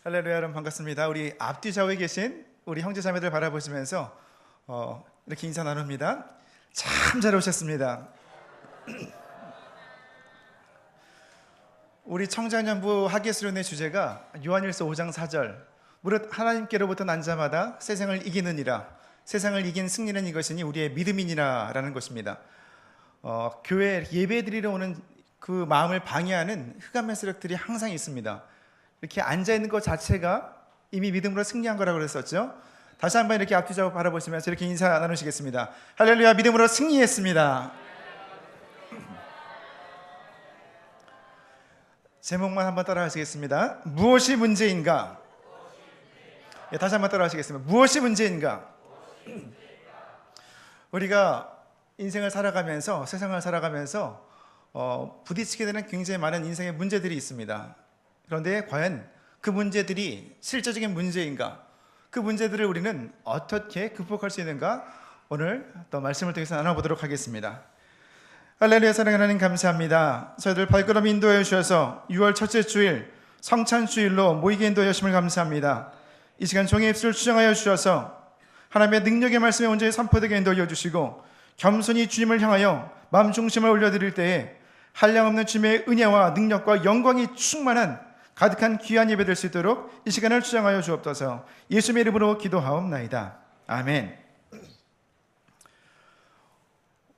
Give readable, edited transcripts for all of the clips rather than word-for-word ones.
할렐루야, 여러분 반갑습니다. 우리 앞뒤 좌우에 계신 우리 형제 자매들 바라보시면서 이렇게 인사 나눕니다. 참 잘 오셨습니다. 우리 청자년부 학예수련의 주제가 요한일서 5장 4절, 무릇 하나님께로부터 난 자마다 세상을 이기느니라. 세상을 이긴 승리는 이것이니 우리의 믿음이니라 라는 것입니다. 교회 예배 드리러 오는 그 마음을 방해하는 흑암의 세력들이 항상 있습니다. 이렇게 앉아있는 것 자체가 이미 믿음으로 승리한 거라고 그랬었죠. 다시 한번 이렇게 앞뒤 좌우 바라보시면서 이렇게 인사 나누시겠습니다. 할렐루야, 믿음으로 승리했습니다. 제목만 한번 따라 하시겠습니다. 무엇이 문제인가? 다시 한번 따라 하시겠습니다. 무엇이 문제인가? 우리가 인생을 살아가면서, 세상을 살아가면서 부딪히게 되는 굉장히 많은 인생의 문제들이 있습니다. 그런데 과연 그 문제들이 실제적인 문제인가? 그 문제들을 우리는 어떻게 극복할 수 있는가? 오늘 또 말씀을 통해서 나눠보도록 하겠습니다. 할렐루야, 사랑하는 하나님 감사합니다. 저희들 발걸음 인도해 주셔서 6월 첫째 주일 성찬주일로 모이게 인도해 주심을 감사합니다. 이 시간 종의 입술을 주정하여 주셔서 하나님의 능력의 말씀에 온전히 선포되게 인도해 주시고 겸손히 주님을 향하여 마음 중심을 올려드릴 때에 한량없는 주님의 은혜와 능력과 영광이 충만한 가득한 귀한 예배 될 수 있도록 이 시간을 주장하여 주옵소서. 예수님의 이름으로 기도하옵나이다. 아멘.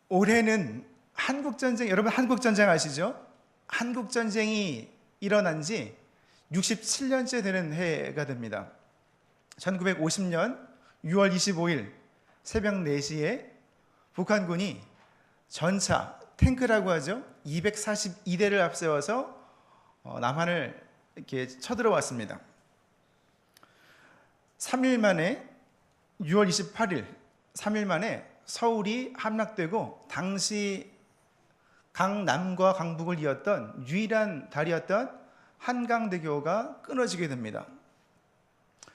올해는 한국전쟁, 여러분 한국전쟁 아시죠? 한국전쟁이 일어난 지 67년째 되는 해가 됩니다. 1950년 6월 25일 새벽 4시에 북한군이 전차, 탱크라고 하죠, 242대를 앞세워서 남한을 이렇게 쳐들어왔습니다. 3일 만에 6월 28일 3일 만에 서울이 함락되고 당시 강남과 강북을 이었던 유일한 다리였던 한강대교가 끊어지게 됩니다.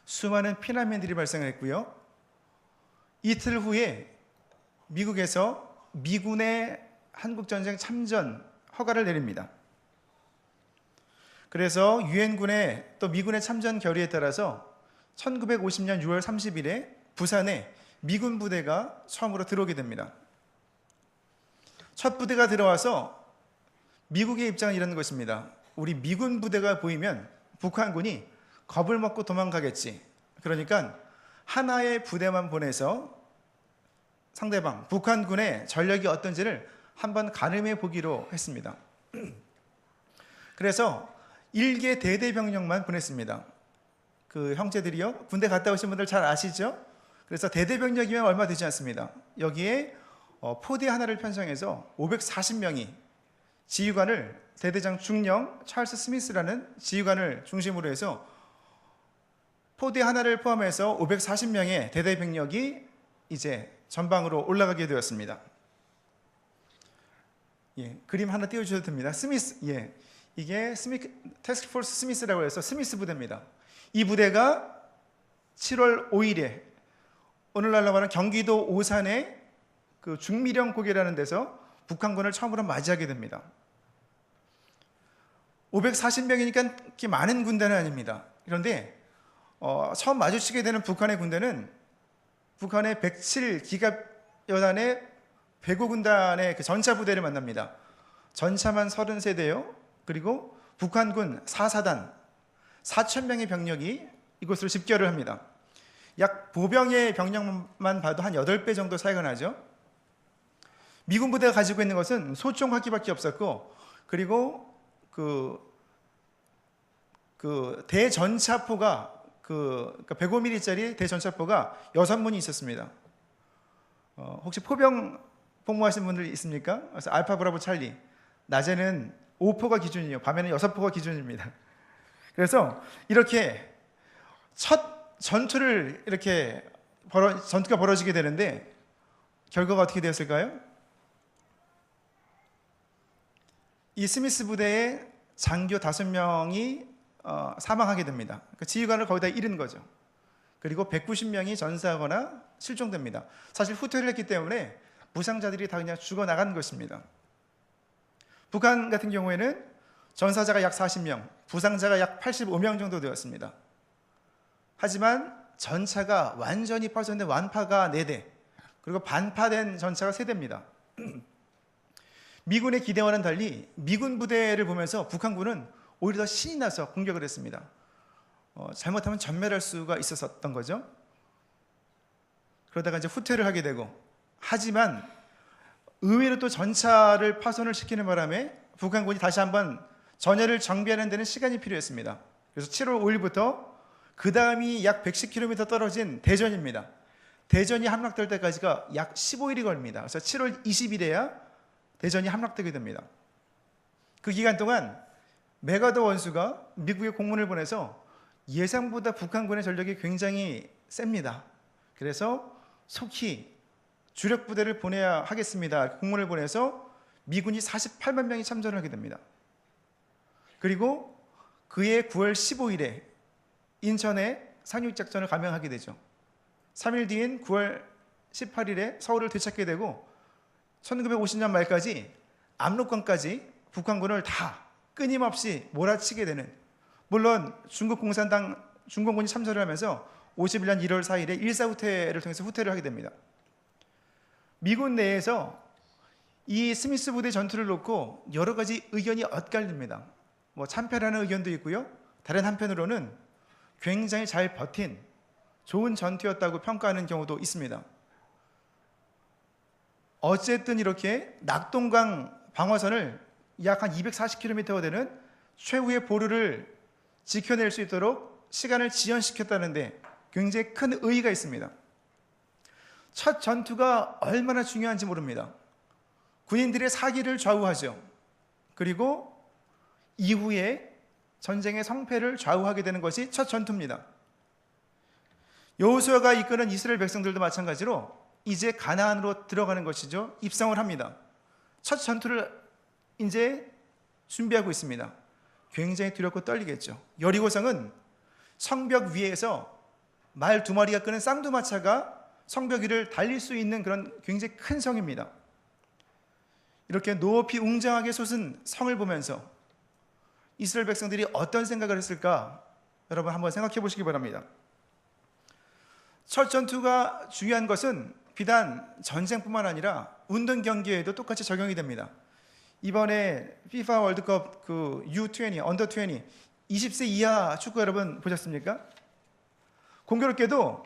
수많은 피난민들이 발생했고요. 이틀 후에 미국에서 미군의 한국전쟁 참전 허가를 내립니다. 그래서 유엔군의 또 미군의 참전 결의에 따라서 1950년 6월 30일에 부산에 미군 부대가 처음으로 들어오게 됩니다. 첫 부대가 들어와서 미국의 입장은 이런 것입니다. 우리 미군 부대가 보이면 북한군이 겁을 먹고 도망가겠지. 그러니까 하나의 부대만 보내서 상대방 북한군의 전력이 어떤지를 한번 가늠해 보기로 했습니다. 그래서 1개 대대병력만 보냈습니다. 그 형제들이요, 군대 갔다 오신 분들 잘 아시죠? 그래서 대대병력이면 얼마 되지 않습니다. 여기에 포대 하나를 편성해서 540명이 지휘관을, 대대장 중령 찰스 스미스라는 지휘관을 중심으로 해서 포대 하나를 포함해서 540명의 대대병력이 이제 전방으로 올라가게 되었습니다. 그림 하나 띄워주셔도 됩니다. 스미스, 이게 태스크포스 스미스라고 해서 스미스 부대입니다. 이 부대가 7월 5일에 오늘날로 말하는 경기도 오산의 그 중미령 고개라는 데서 북한군을 처음으로 맞이하게 됩니다. 540명이니까 그렇게 많은 군대는 아닙니다. 그런데 처음 마주치게 되는 북한의 군대는 북한의 107 기갑여단의 배구군단의 그 전차 부대를 만납니다. 전차만 33대요. 그리고 북한군 4사단 4,000명의 병력이 이곳으로 집결을 합니다. 약 보병의 병력만 봐도 한 8배 정도 차이가 나죠. 미군 부대가 가지고 있는 것은 소총화기밖에 없었고, 그리고 그 대전차포가 그러니까 105mm짜리 대전차포가 6문이 있었습니다. 혹시 포병 복무하신 분들 있습니까? 그래서 알파 브라보 찰리, 낮에는 5포가 기준이에요. 밤에는 6포가 기준입니다. 그래서 이렇게 첫 전투를 전투가 벌어지게 되는데 결과가 어떻게 되었을까요? 이 스미스 부대의 장교 5명이 사망하게 됩니다. 그 지휘관을 거의 다 잃은 거죠. 그리고 190명이 전사하거나 실종됩니다. 사실 후퇴를 했기 때문에 부상자들이 다 그냥 죽어나간 것입니다. 북한 같은 경우에는 전사자가 약 40명, 부상자가 약 85명 정도 되었습니다. 하지만 전차가 완전히 파손된 완파가 4대, 그리고 반파된 전차가 3대입니다. 미군의 기대와는 달리 미군 부대를 보면서 북한군은 오히려 더 신이 나서 공격을 했습니다. 잘못하면 전멸할 수가 있었던 거죠. 그러다가 이제 후퇴를 하게 되고, 하지만 의외로 또 전차를 파손을 시키는 바람에 북한군이 다시 한번 전열을 정비하는 데는 시간이 필요했습니다. 그래서 7월 5일부터 그 다음이 약 110km 떨어진 대전입니다. 대전이 함락될 때까지가 약 15일이 걸립니다. 그래서 7월 20일에야 대전이 함락되게 됩니다. 그 기간 동안 메가더 원수가 미국에 공문을 보내서 예상보다 북한군의 전력이 굉장히 셉니다. 그래서 속히 주력 부대를 보내야 하겠습니다. 공문을 보내서 미군이 48만 명이 참전을 하게 됩니다. 그리고 그해 9월 15일에 인천에 상륙작전을 감행하게 되죠. 3일 뒤인 9월 18일에 서울을 되찾게 되고 1950년 말까지 압록강까지 북한군을 다 끊임없이 몰아치게 되는, 물론 중공군이 참전을 하면서 51년 1월 4일에 일사후퇴를 통해서 후퇴를 하게 됩니다. 미군 내에서 이 스미스 부대 전투를 놓고 여러 가지 의견이 엇갈립니다. 참패라는 의견도 있고요. 다른 한편으로는 굉장히 잘 버틴 좋은 전투였다고 평가하는 경우도 있습니다. 어쨌든 이렇게 낙동강 방어선을 약 한 240km가 되는 최후의 보루를 지켜낼 수 있도록 시간을 지연시켰다는데 굉장히 큰 의의가 있습니다. 첫 전투가 얼마나 중요한지 모릅니다. 군인들의 사기를 좌우하죠. 그리고 이후에 전쟁의 성패를 좌우하게 되는 것이 첫 전투입니다. 여호수아가 이끄는 이스라엘 백성들도 마찬가지로 이제 가나안으로 들어가는 것이죠. 입성을 합니다. 첫 전투를 이제 준비하고 있습니다. 굉장히 두렵고 떨리겠죠. 여리고성은 성벽 위에서 말 2마리가 끄는 쌍두마차가 성벽 위를 달릴 수 있는 그런 굉장히 큰 성입니다. 이렇게 높이 웅장하게 솟은 성을 보면서 이스라엘 백성들이 어떤 생각을 했을까? 여러분 한번 생각해 보시기 바랍니다. 첫 전투가 중요한 것은 비단 전쟁뿐만 아니라 운동 경기에도 똑같이 적용이 됩니다. 이번에 FIFA 월드컵 그 U20, 언더 20, 20세 이하 축구 여러분 보셨습니까? 공교롭게도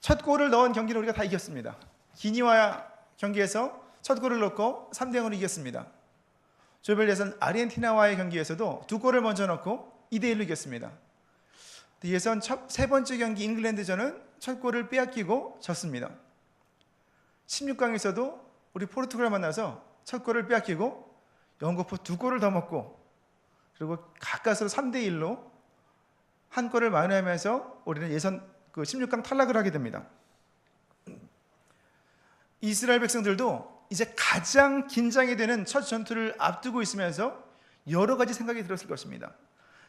첫 골을 넣은 경기를 우리가 다 이겼습니다. 기니와 경기에서 첫 골을 넣고 3대0으로 이겼습니다. 조별 예선 아르헨티나와의 경기에서도 2골을 먼저 넣고 2대1로 이겼습니다. 예선 세 번째 경기 잉글랜드전은 첫 골을 빼앗기고 졌습니다. 16강에서도 우리 포르투갈 만나서 첫 골을 빼앗기고 영국포 2골을 더 먹고, 그리고 가까스로 3대1로 한 골을 만회하면서 우리는 예선 16강 탈락을 하게 됩니다. 이스라엘 백성들도 이제 가장 긴장이 되는 첫 전투를 앞두고 있으면서 여러 가지 생각이 들었을 것입니다.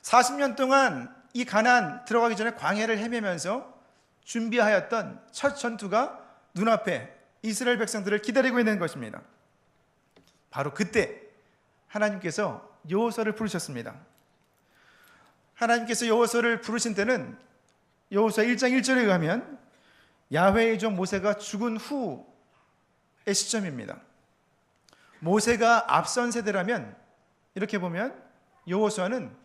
40년 동안 이 가나안 들어가기 전에 광야를 헤매면서 준비하였던 첫 전투가 눈앞에 이스라엘 백성들을 기다리고 있는 것입니다. 바로 그때 하나님께서 여호수아를 부르셨습니다. 하나님께서 여호수아를 부르신 때는 여호수아 1장 1절에 의하면 야훼의 종 모세가 죽은 후의 시점입니다. 모세가 앞선 세대라면 이렇게 보면 여호수아는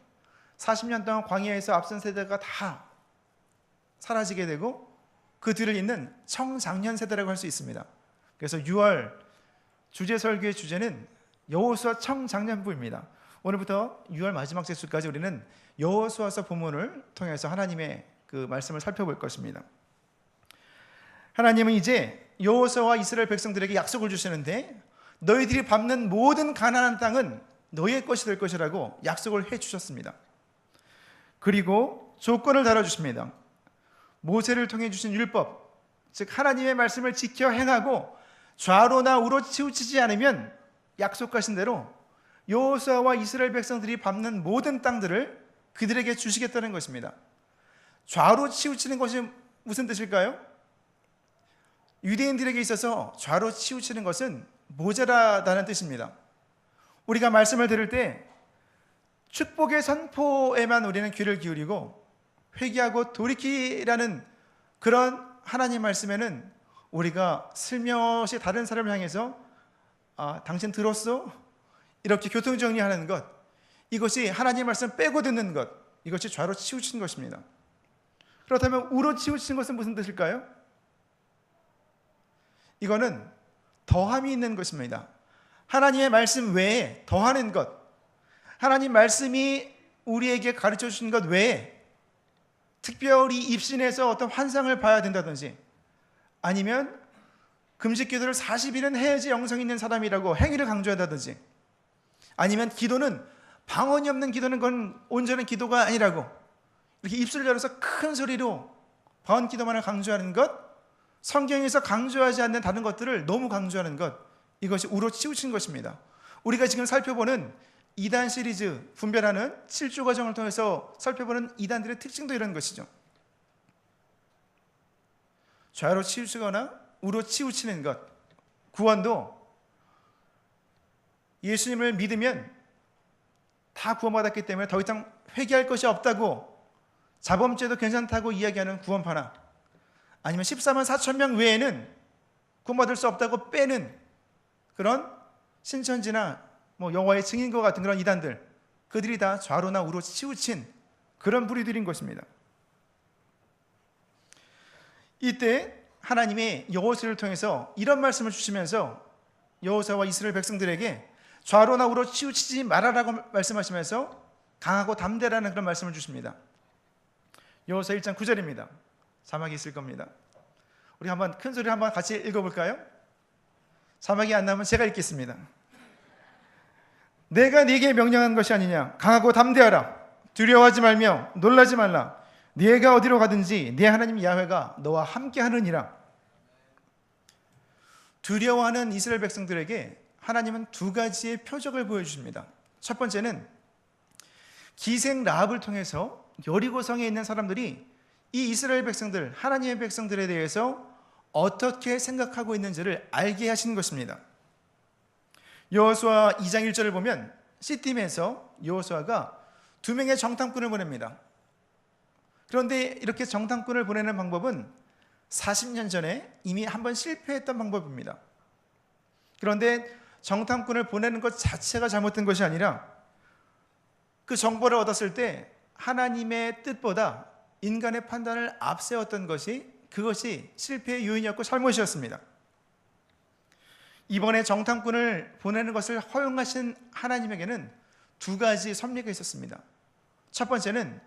40년 동안 광야에서 앞선 세대가 다 사라지게 되고 그 뒤를 잇는 청장년 세대라고 할 수 있습니다. 그래서 6월 주제 설교의 주제는 여호수아 청장년부입니다. 오늘부터 6월 마지막 주까지 우리는 여호수아서 본문을 통해서 하나님의 그 말씀을 살펴볼 것입니다. 하나님은 이제 여호수아와 이스라엘 백성들에게 약속을 주시는데 너희들이 밟는 모든 가나안 땅은 너희의 것이 될 것이라고 약속을 해주셨습니다. 그리고 조건을 달아주십니다. 모세를 통해 주신 율법, 즉 하나님의 말씀을 지켜 행하고 좌로나 우로 치우치지 않으면 약속하신 대로 여호수아와 이스라엘 백성들이 밟는 모든 땅들을 그들에게 주시겠다는 것입니다. 좌로 치우치는 것이 무슨 뜻일까요? 유대인들에게 있어서 좌로 치우치는 것은 모자라다는 뜻입니다. 우리가 말씀을 들을 때 축복의 선포에만 우리는 귀를 기울이고 회개하고 돌이키라는 그런 하나님 말씀에는 우리가 슬며시 다른 사람을 향해서 당신 들었어? 이렇게 교통정리하는 것, 이것이 하나님 말씀 빼고 듣는 것, 이것이 좌로 치우친 것입니다. 그렇다면 우로 치우친 것은 무슨 뜻일까요? 이거는 더함이 있는 것입니다. 하나님의 말씀 외에 더하는 것, 하나님 말씀이 우리에게 가르쳐 주신 것 외에 특별히 입신해서 어떤 환상을 봐야 된다든지, 아니면 금식 기도를 40일은 해야지 영성 있는 사람이라고 행위를 강조한다든지, 아니면 기도는 방언이 없는 기도는 그건 온전한 기도가 아니라고 이렇게 입술을 열어서 큰 소리로 방언 기도만을 강조하는 것, 성경에서 강조하지 않는 다른 것들을 너무 강조하는 것, 이것이 우로 치우친 것입니다. 우리가 지금 살펴보는 이단 시리즈, 분별하는 7조 과정을 통해서 살펴보는 이단들의 특징도 이런 것이죠. 좌로 치우치거나 우로 치우치는 것. 구원도 예수님을 믿으면 다 구원받았기 때문에 더 이상 회개할 것이 없다고, 자범죄도 괜찮다고 이야기하는 구원파나, 아니면 14만 4천 명 외에는 구원받을 수 없다고 빼는 그런 신천지나 여호와의 증인과 같은 그런 이단들, 그들이 다 좌로나 우로 치우친 그런 부류들인 것입니다. 이때 하나님이 여호수아를 통해서 이런 말씀을 주시면서 여호수아와 이스라엘 백성들에게 좌로나 우로 치우치지 말아라고 말씀하시면서 강하고 담대라는 그런 말씀을 주십니다. 여호수아 1장 9절입니다. 자막이 있을 겁니다. 우리 한번 큰 소리로 한번 같이 읽어볼까요? 자막이 안 나오면 제가 읽겠습니다. 내가 네게 명령한 것이 아니냐? 강하고 담대하라. 두려워하지 말며 놀라지 말라. 네가 어디로 가든지 네 하나님 야훼가 너와 함께 하느니라. 두려워하는 이스라엘 백성들에게 하나님은 두 가지의 표적을 보여주십니다. 첫 번째는 기생 라합을 통해서 여리고성에 있는 사람들이 이 이스라엘 백성들, 하나님의 백성들에 대해서 어떻게 생각하고 있는지를 알게 하신 것입니다. 여호수아 2장 1절을 보면 시팀에서 여호수아가 2명의 정탐꾼을 보냅니다. 그런데 이렇게 정탐꾼을 보내는 방법은 40년 전에 이미 한번 실패했던 방법입니다. 그런데 정탐꾼을 보내는 것 자체가 잘못된 것이 아니라 그 정보를 얻었을 때 하나님의 뜻보다 인간의 판단을 앞세웠던 것이, 그것이 실패의 요인이었고 잘못이었습니다. 이번에 정탐꾼을 보내는 것을 허용하신 하나님에게는 두 가지 섭리가 있었습니다. 첫 번째는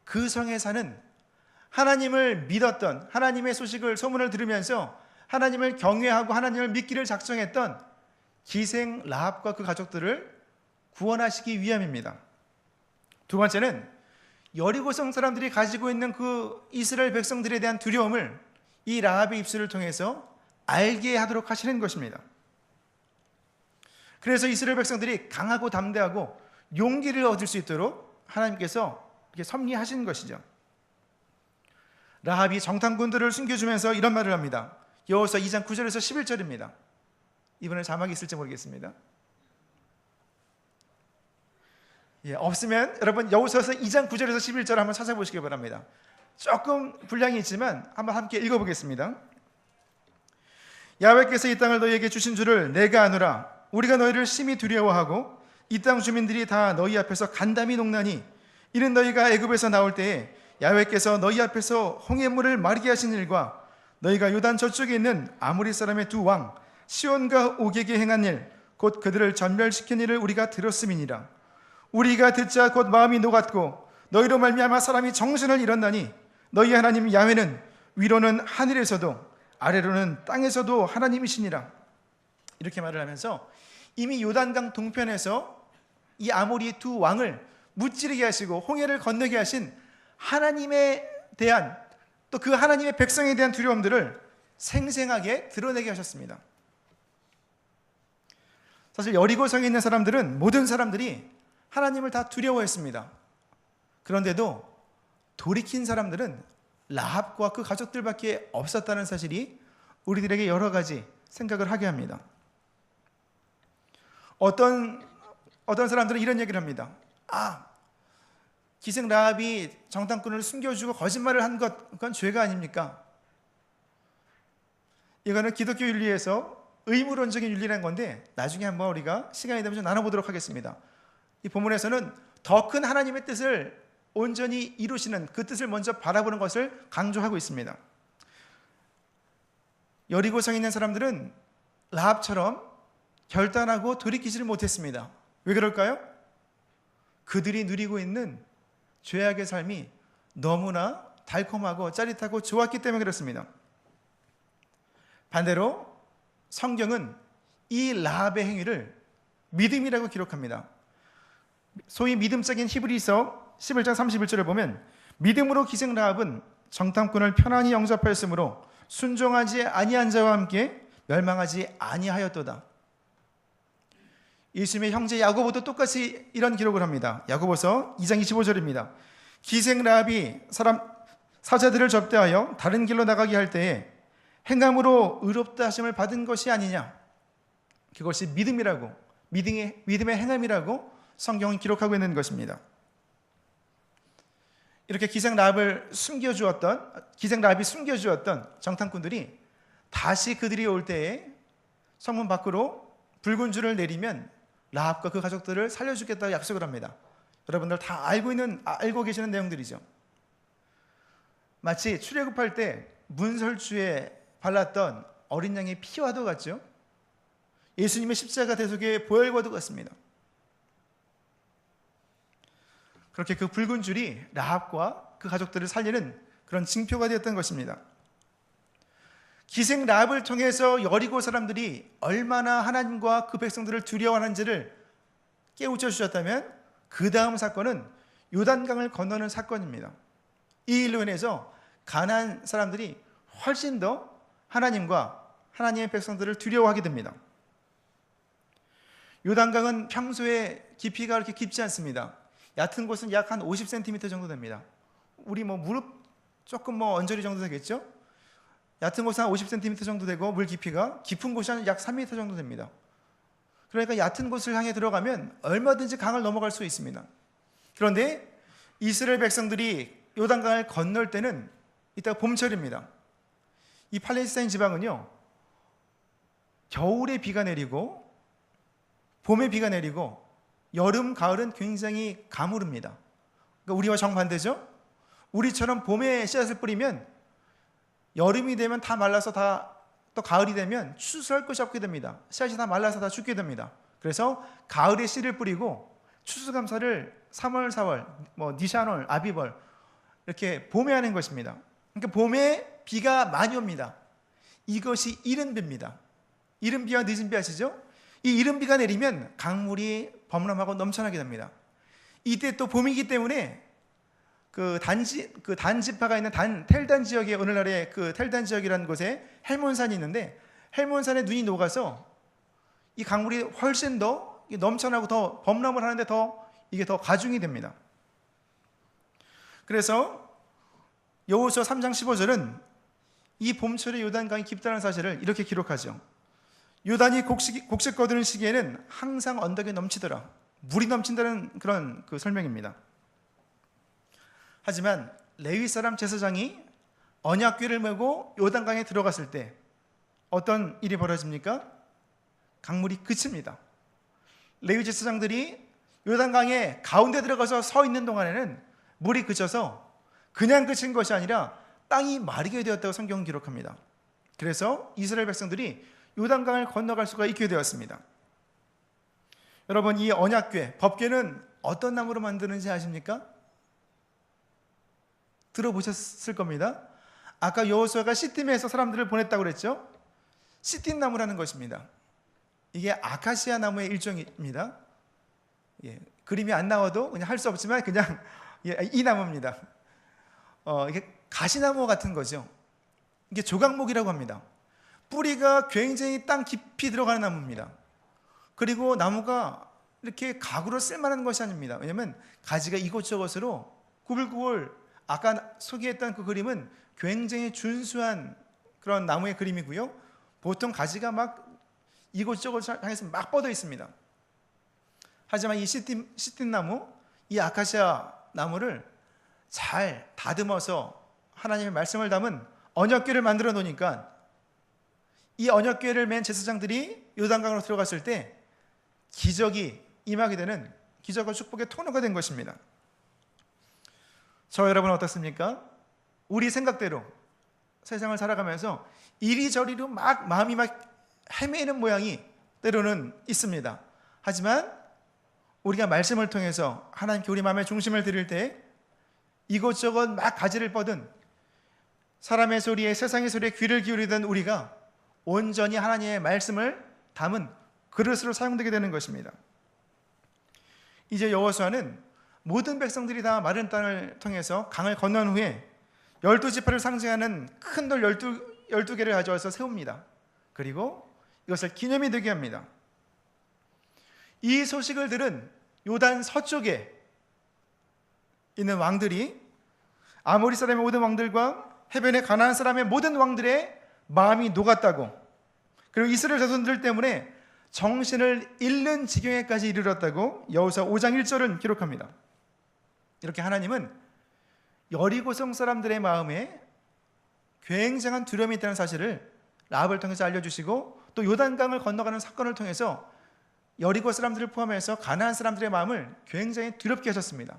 그 성에 사는 하나님을 믿었던, 하나님의 소문을 들으면서 하나님을 경외하고 하나님을 믿기를 작정했던 기생 라합과 그 가족들을 구원하시기 위함입니다. 두 번째는 여리고성 사람들이 가지고 있는 그 이스라엘 백성들에 대한 두려움을 이 라합의 입술을 통해서 알게 하도록 하시는 것입니다. 그래서 이스라엘 백성들이 강하고 담대하고 용기를 얻을 수 있도록 하나님께서 이렇게 섭리하신 것이죠. 라합이 정탐꾼들을 숨겨주면서 이런 말을 합니다. 여호수아 2장 9절에서 11절입니다. 이번에 자막이 있을지 모르겠습니다. 없으면 여러분 여호수아서 2장 9절에서 11절 한번 찾아보시기 바랍니다. 조금 분량이 있지만 한번 함께 읽어보겠습니다. 야훼께서 이 땅을 너희에게 주신 줄을 내가 아노라. 우리가 너희를 심히 두려워하고 이 땅 주민들이 다 너희 앞에서 간담이 녹나니, 이는 너희가 애굽에서 나올 때에 야훼께서 너희 앞에서 홍해물을 마르게 하신 일과 너희가 요단 저쪽에 있는 아모리 사람의 두 왕 시온과 오게게 행한 일, 곧 그들을 전멸시킨 일을 우리가 들었음이니라. 우리가 듣자 곧 마음이 녹았고 너희로 말미암아 사람이 정신을 잃었나니, 너희 하나님 야훼는 위로는 하늘에서도 아래로는 땅에서도 하나님이시니라. 이렇게 말을 하면서 이미 요단강 동편에서 이 아모리 두 왕을 무찌르게 하시고 홍해를 건너게 하신 하나님에 대한, 또 그 하나님의 백성에 대한 두려움들을 생생하게 드러내게 하셨습니다. 사실 여리고성에 있는 사람들은, 모든 사람들이 하나님을 다 두려워했습니다. 그런데도 돌이킨 사람들은 라합과 그 가족들밖에 없었다는 사실이 우리들에게 여러 가지 생각을 하게 합니다. 어떤 사람들은 이런 얘기를 합니다. 기생 라합이 정탐꾼을 숨겨주고 거짓말을 한 것, 그건 죄가 아닙니까? 이거는 기독교 윤리에서 의무론적인 윤리라는 건데 나중에 한번 우리가 시간이 되면 좀 나눠보도록 하겠습니다. 이 본문에서는 더 큰 하나님의 뜻을 온전히 이루시는 그 뜻을 먼저 바라보는 것을 강조하고 있습니다. 여리고성에 있는 사람들은 라합처럼 결단하고 돌이키지를 못했습니다. 왜 그럴까요? 그들이 누리고 있는 죄악의 삶이 너무나 달콤하고 짜릿하고 좋았기 때문에 그렇습니다. 반대로 성경은 이 라합의 행위를 믿음이라고 기록합니다. 소위 믿음적인 히브리서 11장 31절을 보면 믿음으로 기생 라합은 정탐꾼을 편안히 영접하였으므로 순종하지 아니한 자와 함께 멸망하지 아니하였도다. 예수님의 형제 야고보도 똑같이 이런 기록을 합니다. 야고보서 2장 25절입니다. 기생 라합이 사자들을 접대하여 다른 길로 나가게 할 때에 행함으로 의롭다 하심을 받은 것이 아니냐. 그것이 믿음이라고, 믿음의 행함이라고 성경은 기록하고 있는 것입니다. 이렇게 기생 라합이 숨겨주었던 정탐꾼들이 다시 그들이 올 때에 성문 밖으로 붉은 줄을 내리면 라합과 그 가족들을 살려주겠다고 약속을 합니다. 여러분들 다 알고 계시는 내용들이죠. 마치 출애굽할 때 문설주에 발랐던 어린 양의 피와도 같죠. 예수님의 십자가 대속의 보혈과도 같습니다. 그렇게 그 붉은 줄이 라합과 그 가족들을 살리는 그런 징표가 되었던 것입니다. 기생 라합을 통해서 여리고 사람들이 얼마나 하나님과 그 백성들을 두려워하는지를 깨우쳐 주셨다면 그 다음 사건은 요단강을 건너는 사건입니다. 이 일로 인해서 가나안 사람들이 훨씬 더 하나님과 하나님의 백성들을 두려워하게 됩니다. 요단강은 평소에 깊이가 그렇게 깊지 않습니다. 얕은 곳은 약 한 50cm 정도 됩니다. 우리 무릎 조금 언저리 정도 되겠죠? 얕은 곳은 한 50cm 정도 되고 물 깊이가 깊은 곳이 한 약 3m 정도 됩니다. 그러니까 얕은 곳을 향해 들어가면 얼마든지 강을 넘어갈 수 있습니다. 그런데 이스라엘 백성들이 요단강을 건널 때는 이따 봄철입니다. 이 팔레스타인 지방은요, 겨울에 비가 내리고 봄에 비가 내리고 여름, 가을은 굉장히 가무릅니다. 그러니까 우리와 정반대죠. 우리처럼 봄에 씨앗을 뿌리면 여름이 되면 다 말라서 또 가을이 되면 추수할 것이 없게 됩니다. 씨앗이 다 말라서 다 죽게 됩니다. 그래서 가을에 씨를 뿌리고 추수감사를 3월, 4월, 니산월, 아비벌 이렇게 봄에 하는 것입니다. 그러니까 봄에 비가 많이 옵니다. 이것이 이른비입니다. 이른비와 늦은비 아시죠? 이 이른비가 내리면 강물이 범람하고 넘쳐나게 됩니다. 이때 또 봄이기 때문에 그 단지파가 있는 텔단 지역에 오늘날의 그 텔단 지역이라는 곳에 헬몬산이 있는데 헬몬산에 눈이 녹아서 이 강물이 훨씬 더 넘쳐나고 더 범람을 하는데 이게 더 가중이 됩니다. 그래서 여호수아 3장 15절은 이 봄철에 요단강이 깊다는 사실을 이렇게 기록하죠. 요단이 곡식 거두는 시기에는 항상 언덕에 넘치더라. 물이 넘친다는 그런 그 설명입니다. 하지만 레위 사람 제사장이 언약궤를 메고 요단강에 들어갔을 때 어떤 일이 벌어집니까? 강물이 그칩니다. 레위 제사장들이 요단강에 가운데 들어가서 서 있는 동안에는 물이 그쳐서 그냥 그친 것이 아니라 땅이 마르게 되었다고 성경은 기록합니다. 그래서 이스라엘 백성들이 요단강을 건너갈 수가 있게 되었습니다. 여러분, 이 언약궤, 법궤는 어떤 나무로 만드는지 아십니까? 들어보셨을 겁니다. 아까 여호수아가 시팀에서 사람들을 보냈다고 그랬죠? 시팀 나무라는 것입니다. 이게 아카시아 나무의 일종입니다. 그림이 안 나와도 그냥 할 수 없지만 그냥 이 나무입니다. 이게 가시나무 같은 거죠. 이게 조각목이라고 합니다. 뿌리가 굉장히 땅 깊이 들어가는 나무입니다. 그리고 나무가 이렇게 가구로 쓸만한 것이 아닙니다. 왜냐하면 가지가 이곳저곳으로 구불구불, 아까 소개했던 그 그림은 굉장히 준수한 그런 나무의 그림이고요. 보통 가지가 막 이곳저곳 향해서 막 뻗어 있습니다. 하지만 이 시틴 나무, 이 아카시아 나무를 잘 다듬어서 하나님의 말씀을 담은 언약궤를 만들어 놓으니까 이 언약궤를 맨 제사장들이 요단강으로 들어갔을 때 기적이 임하게 되는 기적과 축복의 통로가 된 것입니다. 저 여러분 어떻습니까? 우리 생각대로 세상을 살아가면서 이리저리로 마음이 헤매이는 모양이 때로는 있습니다. 하지만 우리가 말씀을 통해서 하나님께 우리 마음의 중심을 드릴 때 이곳저곳 가지를 뻗은 사람의 소리에 세상의 소리에 귀를 기울이던 우리가 온전히 하나님의 말씀을 담은 그릇으로 사용되게 되는 것입니다. 이제 여호수아는 모든 백성들이 다 마른 땅을 통해서 강을 건넌 후에 12지파를 상징하는 큰 돌 12개를 가져와서 세웁니다. 그리고 이것을 기념이 되게 합니다. 이 소식을 들은 요단 서쪽에 있는 왕들이 아모리 사람의 모든 왕들과 해변의 가나안 사람의 모든 왕들의 마음이 녹았다고, 그리고 이스라엘 자손들 때문에 정신을 잃는 지경에까지 이르렀다고 여호수아 5장 1절은 기록합니다. 이렇게 하나님은 여리고성 사람들의 마음에 굉장한 두려움이 있다는 사실을 라합을 통해서 알려주시고, 또 요단강을 건너가는 사건을 통해서 여리고 사람들을 포함해서 가나안 사람들의 마음을 굉장히 두렵게 하셨습니다.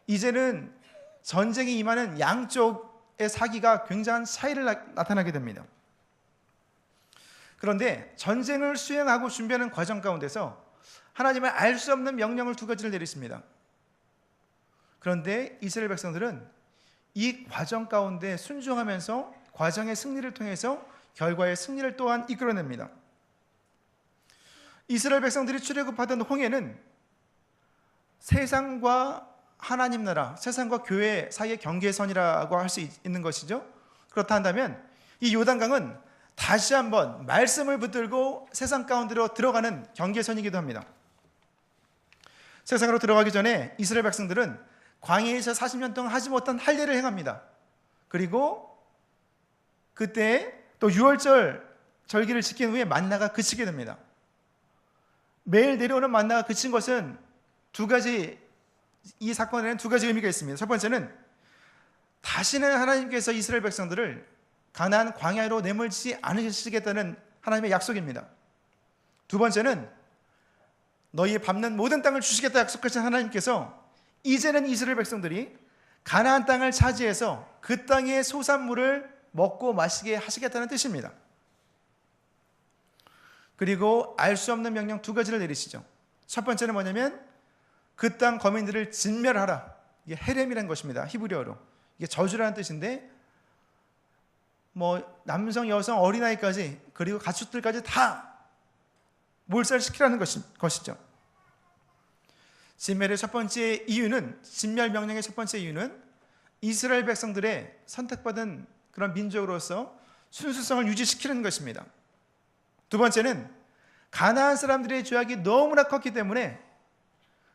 이제는 전쟁이 임하는 양쪽의 사기가 굉장한 차이를 나타나게 됩니다. 그런데 전쟁을 수행하고 준비하는 과정 가운데서 하나님은 알 수 없는 명령을 두 가지를 내리십니다. 그런데 이스라엘 백성들은 이 과정 가운데 순종하면서 과정의 승리를 통해서 결과의 승리를 또한 이끌어냅니다. 이스라엘 백성들이 출애굽하던 홍해는 세상과 하나님 나라, 세상과 교회 사이의 경계선이라고 할 수 있는 것이죠. 그렇다 한다면 이 요단강은 다시 한번 말씀을 붙들고 세상 가운데로 들어가는 경계선이기도 합니다. 세상으로 들어가기 전에 이스라엘 백성들은 광야에서 40년 동안 하지 못한 할례를 행합니다. 그리고 그때 또 유월절 절기를 지킨 후에 만나가 그치게 됩니다. 매일 내려오는 만나가 그친 것은 이 사건에는 두 가지 의미가 있습니다. 첫 번째는 다시는 하나님께서 이스라엘 백성들을 가나안 광야로 내몰지 않으시겠다는 하나님의 약속입니다. 두 번째는 너희의 밟는 모든 땅을 주시겠다 약속하신 하나님께서 이제는 이스라엘 백성들이 가나안 땅을 차지해서 그 땅의 소산물을 먹고 마시게 하시겠다는 뜻입니다. 그리고 알 수 없는 명령 두 가지를 내리시죠. 첫 번째는 뭐냐면 그 땅 거민들을 진멸하라. 이게 헤렘이라는 것입니다. 히브리어로. 이게 저주라는 뜻인데 남성, 여성, 어린아이까지 그리고 가축들까지 다 몰살시키라는 것이죠. 진멸의 첫 번째 이유는, 진멸 명령의 첫 번째 이유는 이스라엘 백성들의 선택받은 그런 민족으로서 순수성을 유지시키는 것입니다. 두 번째는 가나안 사람들의 죄악이 너무나 컸기 때문에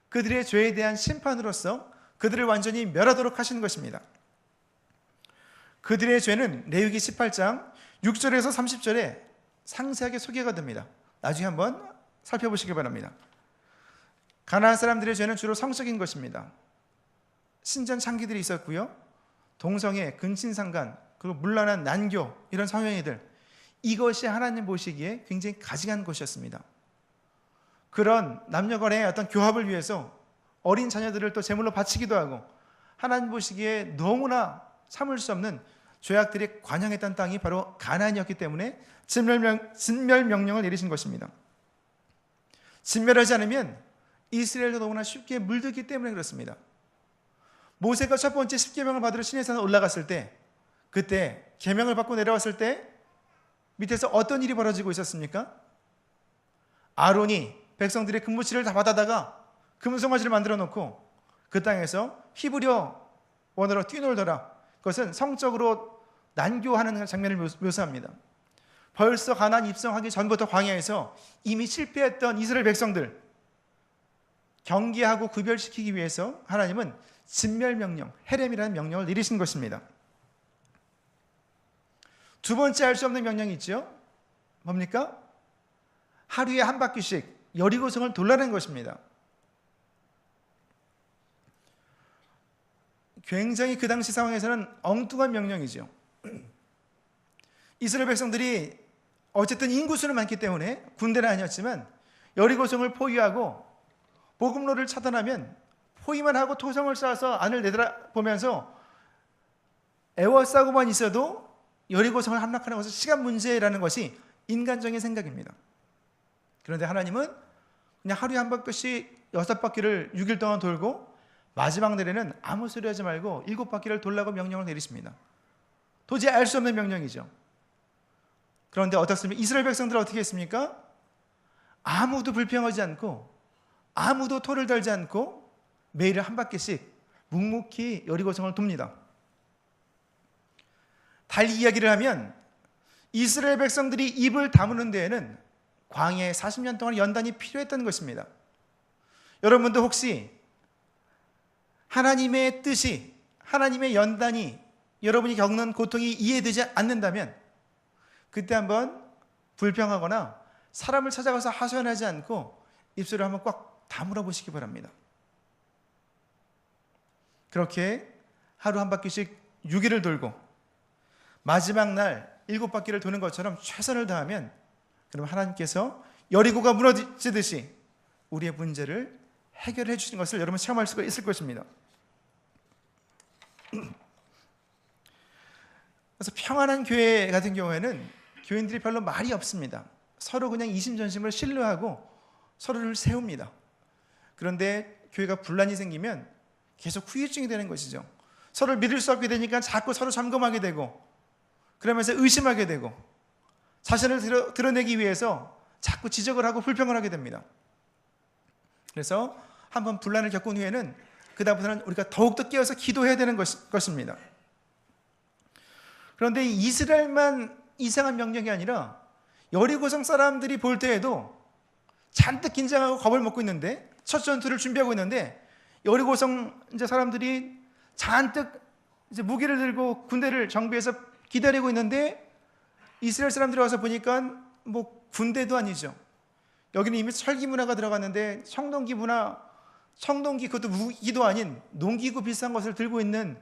그들의 죄에 대한 심판으로서 그들을 완전히 멸하도록 하시는 것입니다. 그들의 죄는 레위기 18장 6절에서 30절에 상세하게 소개가 됩니다. 나중에 한번 살펴보시기 바랍니다. 가나안 사람들의 죄는 주로 성적인 것입니다. 신전 창기들이 있었고요, 동성애, 근친상간, 그리고 문란한 난교, 이런 성행위들, 이것이 하나님 보시기에 굉장히 가증한 것이었습니다. 그런 남녀간의 어떤 교합을 위해서 어린 자녀들을 또 제물로 바치기도 하고 하나님 보시기에 너무나 참을 수 없는 죄악들이 관영했던 땅이 바로 가나안이었기 때문에 진멸 명령을 내리신 것입니다. 진멸하지 않으면 이스라엘도 너무나 쉽게 물들기 때문에 그렇습니다. 모세가 첫 번째 십계명을 받으러 시내산에 올라갔을 때, 그때 계명을 받고 내려왔을 때 밑에서 어떤 일이 벌어지고 있었습니까? 아론이 백성들의 근무치를 다 받아다가 금송아지를 만들어 놓고 그 땅에서 히브리어 원어로 뛰놀더라. 그것은 성적으로 난교하는 장면을 묘사합니다. 벌써 가나안 입성하기 전부터 광야에서 이미 실패했던 이스라엘 백성들 경계하고 구별시키기 위해서 하나님은 진멸명령, 헤렘이라는 명령을 내리신 것입니다. 두 번째 알 수 없는 명령이 있죠. 뭡니까? 하루에 한 바퀴씩 여리고성을 돌라는 것입니다. 굉장히 그 당시 상황에서는 엉뚱한 명령이죠. 이스라엘 백성들이 어쨌든 인구수는 많기 때문에 군대는 아니었지만 여리고성을 포위하고 보급로를 차단하면 포위만 하고 토성을 쌓아서 안을 내다보면서 애워싸고만 있어도 여리고성을 함락하는 것은 시간 문제라는 것이 인간적인 생각입니다. 그런데 하나님은 그냥 하루에 한 바퀴씩 6바퀴를 6일 동안 돌고 마지막 날에는 아무 소리 하지 말고 7바퀴를 돌라고 명령을 내리십니다. 도저히 알 수 없는 명령이죠. 그런데 어떻습니까? 이스라엘 백성들은 어떻게 했습니까? 아무도 불평하지 않고 아무도 토를 달지 않고 매일 한 바퀴씩 묵묵히 여리고성을 돕니다. 달리 이야기를 하면 이스라엘 백성들이 입을 다무는 데에는 광야에 40년 동안 연단이 필요했던 것입니다. 여러분도 혹시 하나님의 뜻이, 하나님의 연단이 여러분이 겪는 고통이 이해되지 않는다면 그때 한번 불평하거나 사람을 찾아가서 하소연하지 않고 입술을 한번 꽉 다물어 보시기 바랍니다. 그렇게 하루 한 바퀴씩 6일을 돌고 마지막 날 7바퀴를 도는 것처럼 최선을 다하면 그럼 하나님께서 여리고가 무너지듯이 우리의 문제를 해결해 주시는 것을 여러분 체험할 수가 있을 것입니다. 그래서 평안한 교회 같은 경우에는 교인들이 별로 말이 없습니다. 서로 그냥 이심전심을 신뢰하고 서로를 세웁니다. 그런데 교회가 분란이 생기면 계속 후유증이 되는 것이죠. 서로를 믿을 수 없게 되니까 자꾸 서로 점검하게 되고 그러면서 의심하게 되고 자신을 드러내기 위해서 자꾸 지적을 하고 불평을 하게 됩니다. 그래서 한번 분란을 겪은 후에는 그 다음부터는 우리가 더욱더 깨어서 기도해야 되는 것입니다. 그런데 이스라엘만 이상한 명령이 아니라 여리고성 사람들이 볼 때에도 잔뜩 긴장하고 겁을 먹고 있는데 첫 전투를 준비하고 있는데 여리고성 이제 사람들이 잔뜩 이제 무기를 들고 군대를 정비해서 기다리고 있는데 이스라엘 사람들이 와서 보니까 뭐 군대도 아니죠. 여기는 이미 철기 문화가 들어갔는데 청동기 문화, 청동기 그것도 무기도 아닌 농기구 비슷한 것을 들고 있는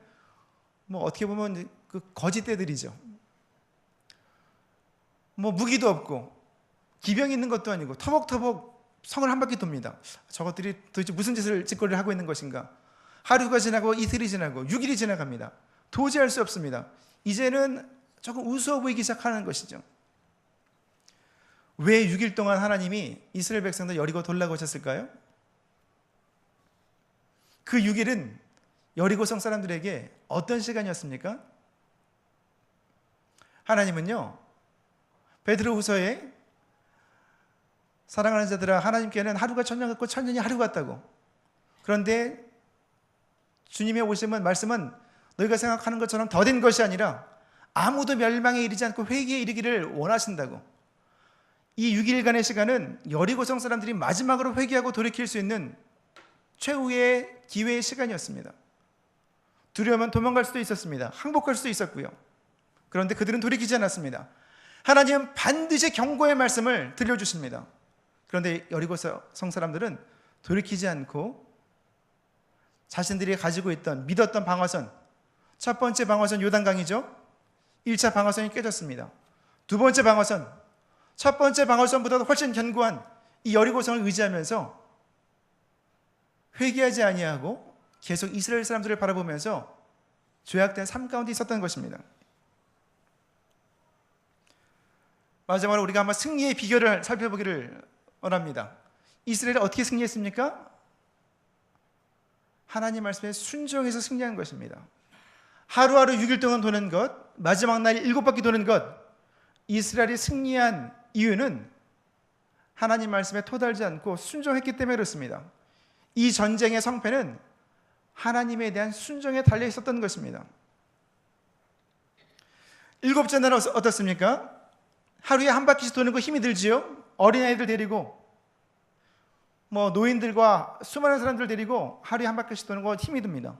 뭐 어떻게 보면 그 거짓대들이죠. 뭐 무기도 없고 기병이 있는 것도 아니고 터벅터벅 성을 한 바퀴 돕니다. 저것들이 도대체 무슨 짓을 짓거리를 하고 있는 것인가? 하루가 지나고 이틀이 지나고 6일이 지나갑니다. 도저히 할 수 없습니다. 이제는 조금 우스워 보이기 시작하는 것이죠. 왜 6일 동안 하나님이 이스라엘 백성들 여리고 돌라고 하셨을까요? 그 6일은 여리고성 사람들에게 어떤 시간이었습니까? 하나님은요, 베드로후서에 사랑하는 자들아 하나님께는 하루가 천년 같고 천년이 하루 같다고. 그런데 주님의 오심은 말씀은 너희가 생각하는 것처럼 더딘 것이 아니라 아무도 멸망에 이르지 않고 회개에 이르기를 원하신다고. 이 6일간의 시간은 여리고성 사람들이 마지막으로 회개하고 돌이킬 수 있는 최후의 기회의 시간이었습니다. 두려우면 도망갈 수도 있었습니다. 항복할 수도 있었고요. 그런데 그들은 돌이키지 않았습니다. 하나님은 반드시 경고의 말씀을 들려주십니다. 그런데 여리고성 사람들은 돌이키지 않고 자신들이 가지고 있던 믿었던 방어선, 첫 번째 방어선 요단강이죠. 1차 방어선이 깨졌습니다. 두 번째 방어선, 첫 번째 방어선보다도 훨씬 견고한 이 여리고성을 의지하면서 회개하지 아니하고 계속 이스라엘 사람들을 바라보면서 죄악된 삶 가운데 있었던 것입니다. 마지막으로 우리가 한번 승리의 비결을 살펴보기를 원합니다. 이스라엘이 어떻게 승리했습니까? 하나님 말씀에 순종해서 승리한 것입니다. 하루하루 6일 동안 도는 것, 마지막 날 7바퀴 도는 것, 이스라엘이 승리한 이유는 하나님 말씀에 토달지 않고 순종했기 때문에 그렇습니다. 이 전쟁의 성패는 하나님에 대한 순종에 달려 있었던 것입니다. 7째 날은 어떻습니까? 하루에 한 바퀴씩 도는 거 힘이 들지요? 어린아이들 데리고 뭐 노인들과 수많은 사람들 데리고 하루에 한 바퀴씩 도는 거 힘이 듭니다.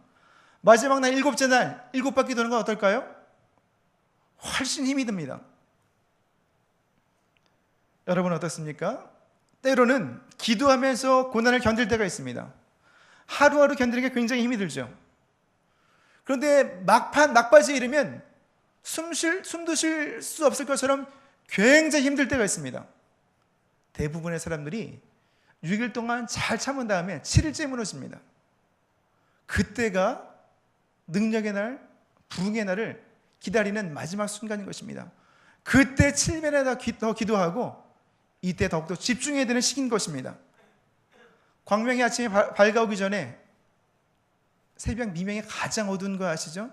마지막 날 7째 날 7바퀴 도는 건 어떨까요? 훨씬 힘이 듭니다. 여러분 어떻습니까? 때로는 기도하면서 고난을 견딜 때가 있습니다. 하루하루 견디는 게 굉장히 힘이 들죠. 그런데 막바지에 이르면 숨도 쉴 수 없을 것처럼 굉장히 힘들 때가 있습니다. 대부분의 사람들이 6일 동안 잘 참은 다음에 7일째 무너집니다. 그때가 능력의 날, 부흥의 날을 기다리는 마지막 순간인 것입니다. 그때 7배나 더 기도하고 이때 더욱더 집중해야 되는 시기인 것입니다. 광명이 아침에 밝아오기 전에 새벽 미명이 가장 어두운 거 아시죠?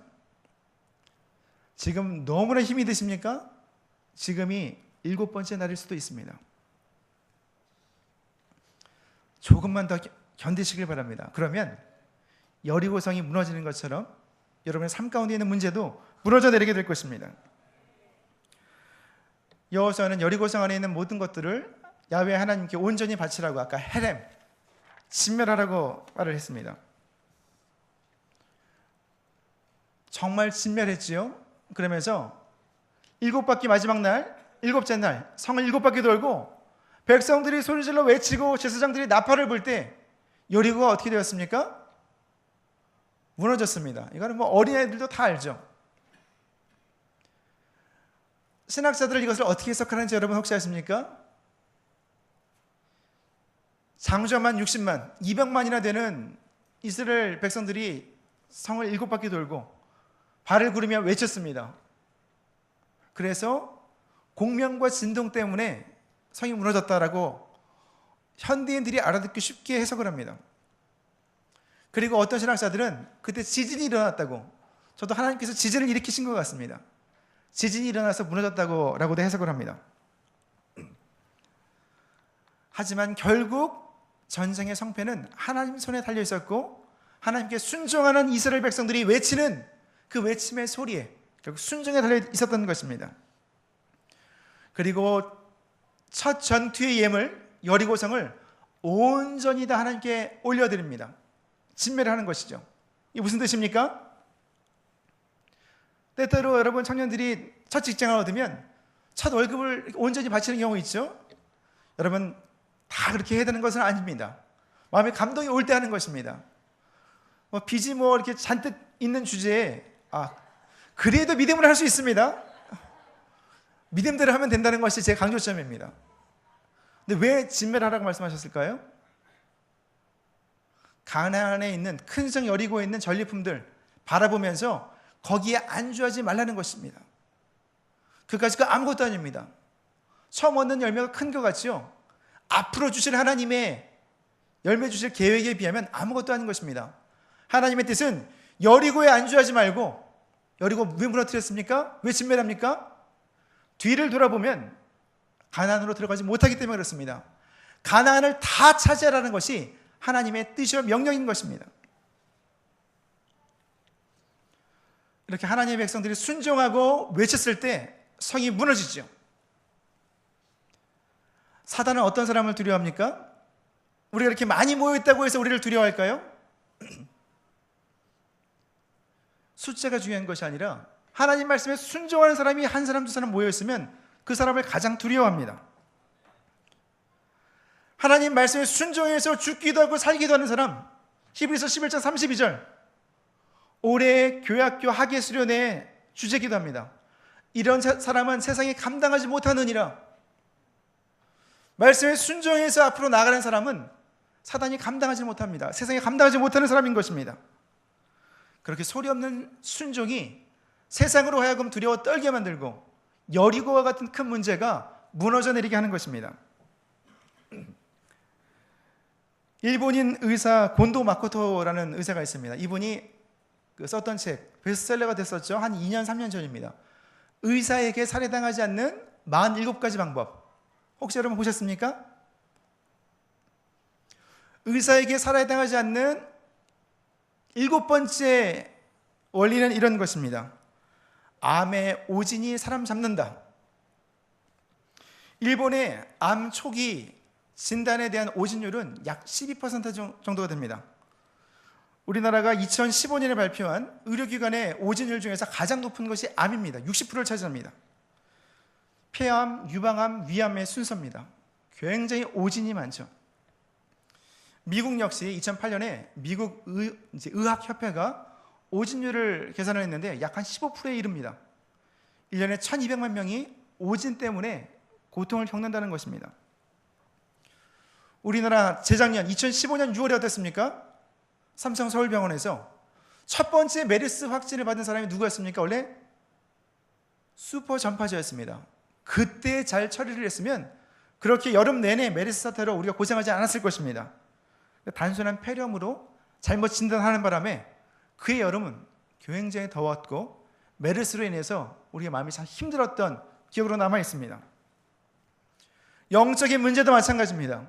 지금 너무나 힘이 드십니까? 지금이 7번째 날일 수도 있습니다. 조금만 더 견디시길 바랍니다. 그러면 여리고성이 무너지는 것처럼 여러분의 삶 가운데 있는 문제도 무너져 내리게 될 것입니다. 여호수아는 여리고성 안에 있는 모든 것들을 야훼 하나님께 온전히 바치라고 아까 헤렘, 진멸하라고 말을 했습니다. 정말 진멸했지요. 그러면서 7바퀴 마지막 날, 7째 날 성을 7바퀴 돌고 백성들이 소리질러 외치고 제사장들이 나팔을 불 때 여리고가 어떻게 되었습니까? 무너졌습니다. 이거는 뭐 어린애들도 다 알죠. 신학자들은 이것을 어떻게 해석하는지 여러분 혹시 아십니까? 장수만 60만, 200만이나 되는 이스라엘 백성들이 성을 7바퀴 돌고 발을 구르며 외쳤습니다. 그래서 공명과 진동 때문에 성이 무너졌다라고 현대인들이 알아듣기 쉽게 해석을 합니다. 그리고 어떤 신학자들은 그때 지진이 일어났다고, 저도 하나님께서 지진을 일으키신 것 같습니다. 지진이 일어나서 무너졌다고라고도 해석을 합니다. 하지만 결국 전쟁의 성패는 하나님 손에 달려 있었고 하나님께 순종하는 이스라엘 백성들이 외치는 그 외침의 소리에 결국 순종에 달려 있었던 것입니다. 그리고 첫 전투의 예물 여리고성을 온전히 다 하나님께 올려드립니다. 진멸하는 것이죠. 이게 무슨 뜻입니까? 때때로 여러분 청년들이 첫 직장을 얻으면 첫 월급을 온전히 바치는 경우 있죠. 여러분 다 그렇게 해야 되는 것은 아닙니다. 마음에 감동이 올 때 하는 것입니다. 빚이 이렇게 잔뜩 있는 주제에 그래도 믿음을 할 수 있습니다. 믿음대로 하면 된다는 것이 제 강조점입니다. 근데 왜 진멸하라고 말씀하셨을까요? 가나안에 있는 큰 성 여리고에 있는 전리품들 바라보면서 거기에 안주하지 말라는 것입니다. 그까짓 거 아무것도 아닙니다. 처음 얻는 열매가 큰 것 같죠? 앞으로 주실 하나님의 열매 주실 계획에 비하면 아무것도 아닌 것입니다. 하나님의 뜻은 여리고에 안주하지 말고, 여리고 왜 무너뜨렸습니까? 왜 진멸합니까? 뒤를 돌아보면 가나안으로 들어가지 못하기 때문에 그렇습니다. 가나안을 다 차지하라는 것이 하나님의 뜻이와 명령인 것입니다. 이렇게 하나님의 백성들이 순종하고 외쳤을 때 성이 무너지죠. 사단은 어떤 사람을 두려워합니까? 우리가 이렇게 많이 모여있다고 해서 우리를 두려워할까요? 숫자가 중요한 것이 아니라 하나님 말씀에 순종하는 사람이 한 사람 두 사람 모여있으면 그 사람을 가장 두려워합니다. 하나님 말씀에 순종해서 죽기도 하고 살기도 하는 사람, 히브리서 11장 32절 올해 교회학교 학예 수련회 주제기도 합니다. 이런 사람은 세상에 감당하지 못하느니라. 말씀에 순종해서 앞으로 나가는 사람은 사단이 감당하지 못합니다. 세상에 감당하지 못하는 사람인 것입니다. 그렇게 소리 없는 순종이 세상으로 하여금 두려워 떨게 만들고 여리고와 같은 큰 문제가 무너져 내리게 하는 것입니다. 일본인 의사 곤도 마코토라는 의사가 있습니다. 이분이 썼던 책 베스트셀러가 됐었죠. 한 2년 3년 전입니다. 의사에게 살해당하지 않는 47가지 방법. 혹시 여러분 보셨습니까? 의사에게 살해당하지 않는 7번째 원리는 이런 것입니다. 암의 오진이 사람 잡는다. 일본의 암 초기 진단에 대한 오진율은 약 12% 정도가 됩니다. 우리나라가 2015년에 발표한 의료기관의 오진율 중에서 가장 높은 것이 암입니다. 60%를 차지합니다. 폐암, 유방암, 위암의 순서입니다. 굉장히 오진이 많죠. 미국 역시 2008년에 미국 의학협회가 오진율을 계산을 했는데 약 한 15%에 이릅니다. 1년에 1200만 명이 오진 때문에 고통을 겪는다는 것입니다. 우리나라 재작년 2015년 6월에 어땠습니까? 삼성 서울병원에서 첫 번째 메르스 확진을 받은 사람이 누구였습니까? 원래 슈퍼 전파자였습니다. 그때 잘 처리를 했으면 그렇게 여름 내내 메르스 사태로 우리가 고생하지 않았을 것입니다. 단순한 폐렴으로 잘못 진단하는 바람에 그의 여름은 굉장히 더웠고 메르스로 인해서 우리의 마음이 참 힘들었던 기억으로 남아 있습니다. 영적인 문제도 마찬가지입니다.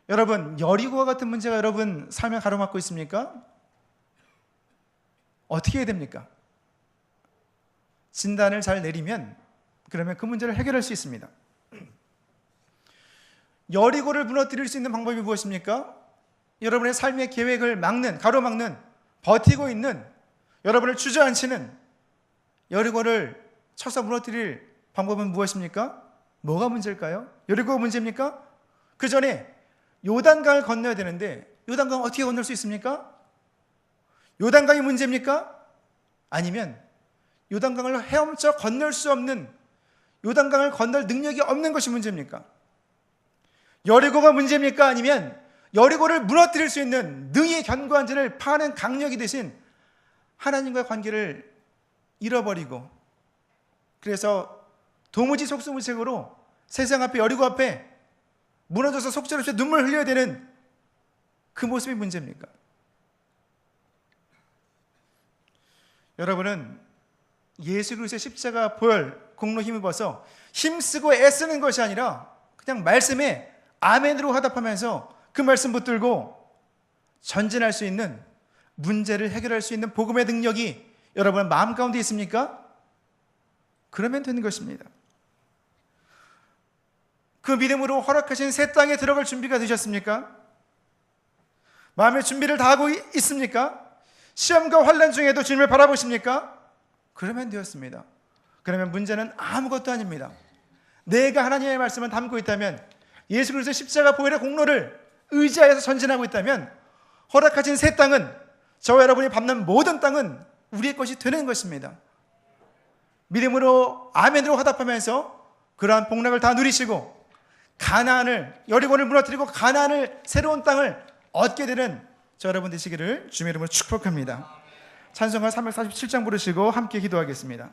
여러분, 여리고와 같은 문제가 여러분 삶을 가로막고 있습니까? 어떻게 해야 됩니까? 진단을 잘 내리면 그러면 그 문제를 해결할 수 있습니다. 여리고를 무너뜨릴 수 있는 방법이 무엇입니까? 여러분의 삶의 계획을 막는, 가로막는, 버티고 있는, 여러분을 주저앉히는 여리고를 쳐서 무너뜨릴 방법은 무엇입니까? 뭐가 문제일까요? 여리고가 문제입니까? 그 전에 요단강을 건너야 되는데 요단강 어떻게 건널 수 있습니까? 요단강이 문제입니까? 아니면 요단강을 헤엄쳐 건널 수 없는, 요단강을 건널 능력이 없는 것이 문제입니까? 여리고가 문제입니까? 아니면 여리고를 무너뜨릴 수 있는 능히 견고한 진을 파는 강력이 되신 하나님과의 관계를 잃어버리고, 그래서 도무지 속수무책으로 세상 앞에, 여리고 앞에 무너져서 속절없이 눈물 흘려야 되는 그 모습이 문제입니까? 여러분은 예수 그리스도의 십자가 보혈 공로 힘입어서 힘쓰고 애쓰는 것이 아니라 그냥 말씀에 아멘으로 화답하면서 그 말씀 붙들고 전진할 수 있는, 문제를 해결할 수 있는 복음의 능력이 여러분의 마음 가운데 있습니까? 그러면 되는 것입니다. 그 믿음으로 허락하신 새 땅에 들어갈 준비가 되셨습니까? 마음의 준비를 다하고 있습니까? 시험과 환난 중에도 주님을 바라보십니까? 그러면 되었습니다. 그러면 문제는 아무것도 아닙니다. 내가 하나님의 말씀을 담고 있다면, 예수 그리스도의 십자가 보혈의 공로를 의지하여서 전진하고 있다면 허락하신 새 땅은, 저와 여러분이 밟는 모든 땅은 우리의 것이 되는 것입니다. 믿음으로 아멘으로 화답하면서 그러한 복락을 다 누리시고 가나안을, 여리고를 무너뜨리고 가나안을, 새로운 땅을 얻게 되는 저 여러분 되시기를 주님의 이름으로 축복합니다. 찬송가 347장 부르시고 함께 기도하겠습니다.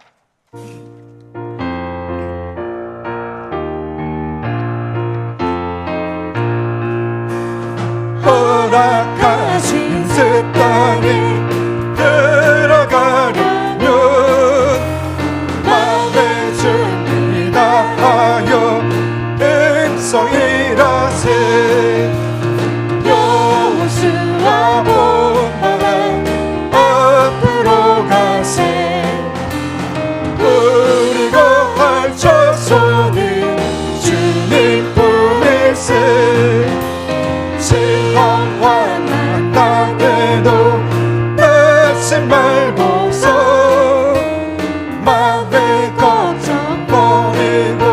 허락하신 새 땅에 들어가려면 마음의 준비 다하여 음성이라세 여호수아 본바람 앞으로 가세 우리 거할 자손이 주님 품일세 시험 환난 땅에도 빼지 말고서 마음의 걱정 버리고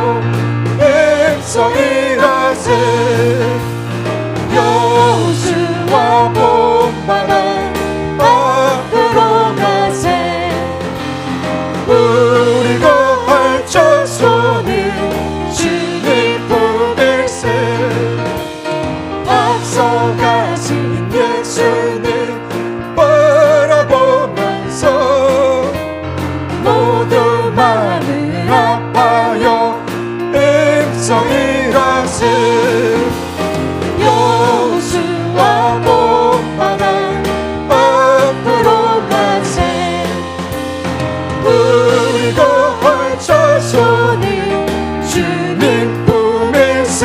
음성이라세 여호수아 본바람 앞으로 가세 우리 거할 자손이 주님 품일세 앞서가신 예수님 바라보면서 모두 마음을 아파요 음성이라세 여호수아 본바람 앞으로 가세 우리 거할 자손이 주님 품일세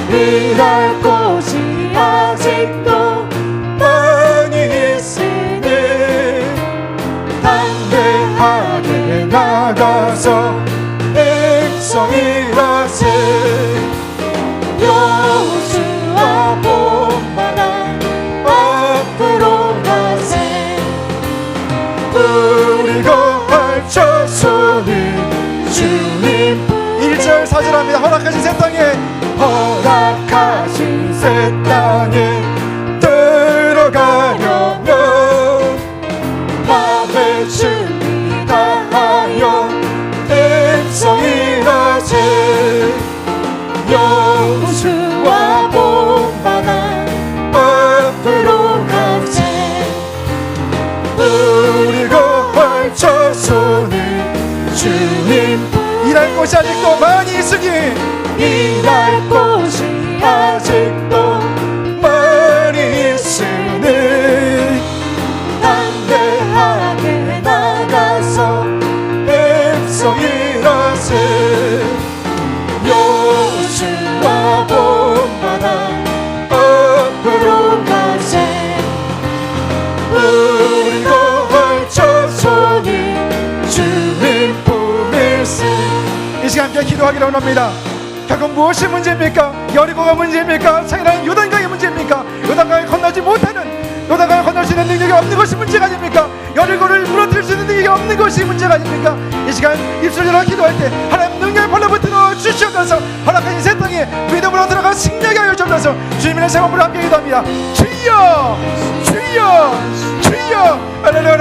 일할 곳이 아직도 많이 있으니 담대하게 나가서 음성이라세 여호수아 본바람 앞으로 가세 우리 거할 자손이 주님 1절 4절합니다. 허락하신 새 땅에 허락하신 새 땅에 들어가려면 곳이 아직도 많이 있으니 일할 곳이 아직도 많이 있으니 담대하게 나가서 백성 일어세 여호수아 본받아 앞으로 가세. 우리 거활 손이 주님 품에 이 시간 함께 기도하기로 원합니다. 결국 무엇이 문제입니까? 여리고가 문제입니까? 창이라는 요단강의 문제입니까? 요단강을 건너지 못하는, 요단강을 건널 수 있는 능력이 없는 것이 문제가 아닙니까? 여리고를 무너뜨릴 수 있는 능력이 없는 것이 문제가 아닙니까? 이 시간 입술 열어 기도할 때 하나님 능력을 벌러붙여 주시옵소서. 허락하신 새 땅에 믿음으로 들어가 승리하게 하여 주옵소서. 주님의 세범으로 함께 기도합니다. 주여 주여 주여. 할렐루야.